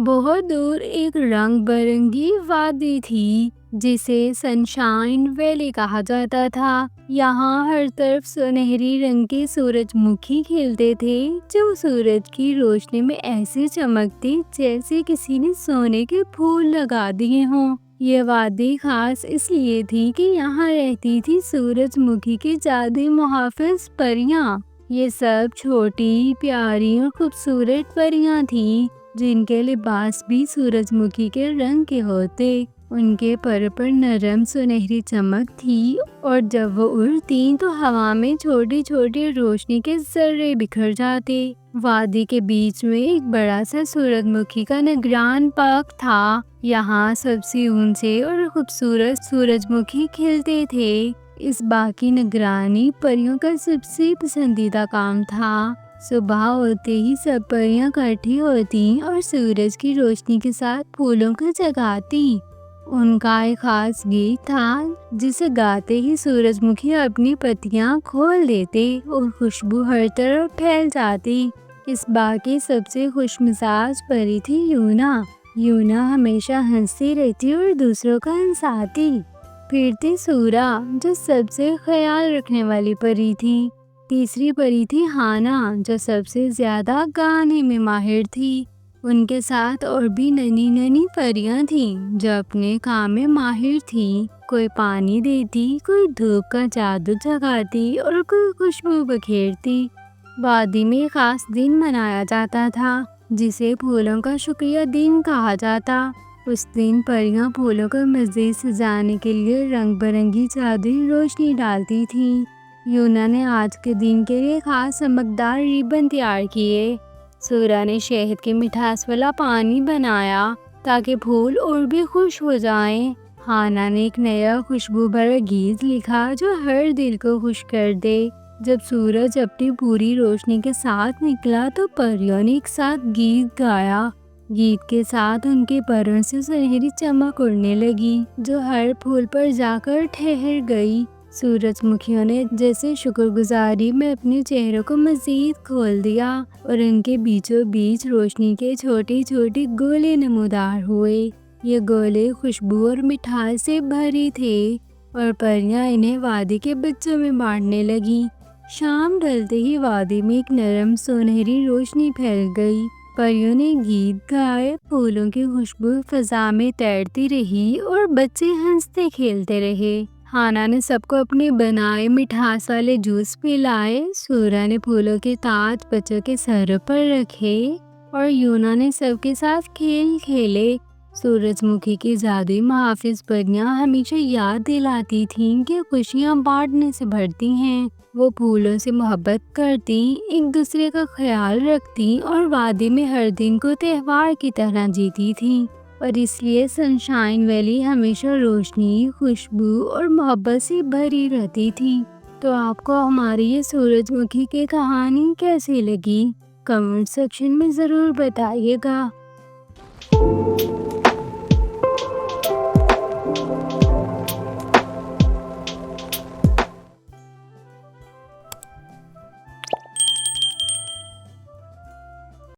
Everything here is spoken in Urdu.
بہت دور ایک رنگ برنگی وادی تھی جسے سنشائن ویلی کہا جاتا تھا۔ یہاں ہر طرف سنہری رنگ کے سورج مکھی کھلتے تھے جو سورج کی روشنی میں ایسے چمکتے جیسے کسی نے سونے کے پھول لگا دیے ہوں۔ یہ وادی خاص اس لیے تھی کہ یہاں رہتی تھی سورج مکھی کے جادوئی محافظ پریاں۔ یہ سب چھوٹی پیاری اور خوبصورت پریاں تھیں جن کے لباس بھی سورج مکھی کے رنگ کے ہوتے۔ ان کے پر نرم سنہری چمک تھی اور جب وہ اڑتی تو ہوا میں چھوٹی چھوٹی روشنی کے ذرے بکھر جاتے۔ وادی کے بیچ میں ایک بڑا سا سورج مکھی کا نگران باغ تھا۔ یہاں سب سے اونچے اور خوبصورت سورج مکھی کھلتے تھے۔ اس باغ کی نگرانی پریوں کا سب سے پسندیدہ کام تھا۔ صبح ہوتے ہی سب پریاں اکٹھی ہوتی اور سورج کی روشنی کے ساتھ پھولوں کو جگاتی۔ ان کا ایک خاص گیت تھا جسے گاتے ہی سورج مکھی اپنی پتیاں کھول دیتے اور خوشبو ہر طرف پھیل جاتی۔ اس باغ کی سب سے خوش مزاج پری تھی یونا۔ یونا ہمیشہ ہنستی رہتی اور دوسروں کا ہنساتی۔ پھر تھی سورا جو سب سے خیال رکھنے والی پری تھی۔ تیسری پری تھی ہانا جو سب سے زیادہ گانے میں ماہر تھی۔ ان کے ساتھ اور بھی ننھی ننھی پریاں تھیں جو اپنے کام میں ماہر تھیں۔ کوئی پانی دیتی، کوئی دھوپ کا جادو جگاتی اور کوئی خوشبو بکھیرتی۔ وادی میں ایک خاص دن منایا جاتا تھا جسے پھولوں کا شکریہ دن کہا جاتا۔ اس دن پریاں پھولوں کو مزید سجانے کے لیے رنگ برنگی جادوئی روشنی ڈالتی تھیں۔ یونا نے آج کے دن کے لیے خاص چمکدار ریبن تیار کیے۔ سورا نے شہد کے مٹھاس والا پانی بنایا تاکہ پھول اور بھی خوش ہو جائیں۔ ہانا نے ایک نیا خوشبو بھرا گیت لکھا جو ہر دل کو خوش کر دے۔ جب سورج اپنی پوری روشنی کے ساتھ نکلا تو پریوں نے ایک ساتھ گیت گایا۔ گیت کے ساتھ ان کے پروں سے سنہری چمک اڑنے لگی جو ہر پھول پر جا کر ٹھہر گئی۔ سورج مکھیوں نے جیسے شکر گزاری میں اپنے چہروں کو مزید کھول دیا اور ان کے بیچوں بیچ روشنی کے چھوٹے چھوٹے گولے نمودار ہوئے۔ یہ گولے خوشبو اور مٹھاس سے بھری تھے اور پریاں انہیں وادی کے بچوں میں بانٹنے لگیں۔ شام ڈھلتے ہی وادی میں ایک نرم سنہری روشنی پھیل گئی۔ پریوں نے گیت گائے، پھولوں کی خوشبو فضا میں تیرتی رہی اور بچے ہنستے کھیلتے رہے۔ ہانا نے سب کو اپنے بنائے مٹھاس والے جوس پلائے۔ سورا نے پھولوں کے تاج بچوں کے سروں پر رکھے اور یونا نے سب کے ساتھ کھیل کھیلے۔ سورج مکھی کی جادوئی محافظ پریاں ہمیشہ یاد دلاتی تھیں کہ خوشیاں بانٹنے سے بڑھتی ہیں۔ وہ پھولوں سے محبت کرتی، ایک دوسرے کا خیال رکھتی اور وادی میں ہر دن کو تہوار کی طرح جیتی تھیں۔ اور اس لیے سنشائن ویلی ہمیشہ روشنی، خوشبو اور محبت سے بھری رہتی تھی۔ تو آپ کو ہماری یہ سورج مکھی کی کہانی کیسی لگی؟ کمنٹ سیکشن میں ضرور بتائیے گا۔